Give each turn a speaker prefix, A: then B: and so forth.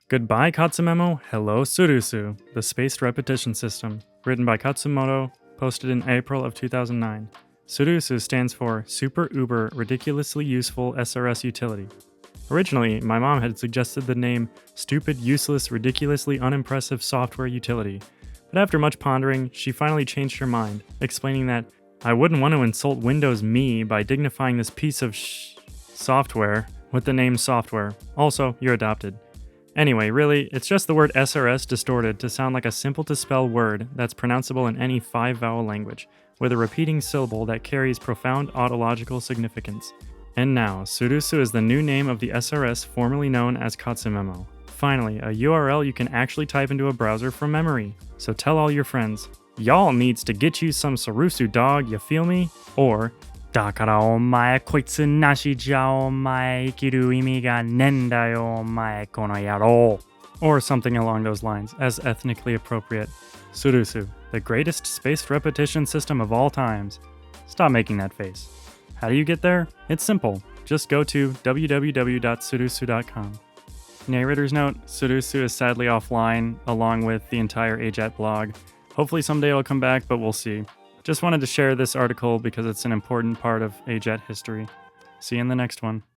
A: Goodbye KhatzuMemo, hello Surusu, the spaced repetition system, written by Khatzumoto, posted in April of 2009. Surusu stands for Super Uber Ridiculously Useful SRS Utility. Originally, my mom had suggested the name Stupid, Useless, Ridiculously Unimpressive Software Utility, but after much pondering, she finally changed her mind, explaining that I wouldn't want to insult Windows me by dignifying this piece of software with the name software. Also, you're adopted. Anyway, really, it's just the word SRS distorted to sound like a simple-to-spell word that's pronounceable in any 5-vowel language, with a repeating syllable that carries profound autological significance. And now, Surusu is the new name of the SRS formerly known as KhatzuMemo. Finally, a URL you can actually type into a browser from memory. So tell all your friends, y'all needs to get you some Surusu dog, you feel me? Or, だからお前こいつなしじゃお前生きる意味がねえんだよお前この野郎. Or something along those lines, as ethnically appropriate. Surusu, the greatest spaced repetition system of all times. Stop making that face. How do you get there? It's simple. Just go to www.surusu.com. Narrator's note, Surusu is sadly offline, along with the entire AJATT blog. Hopefully someday it'll come back, but we'll see. Just wanted to share this article because it's an important part of AJATT history. See you in the next one.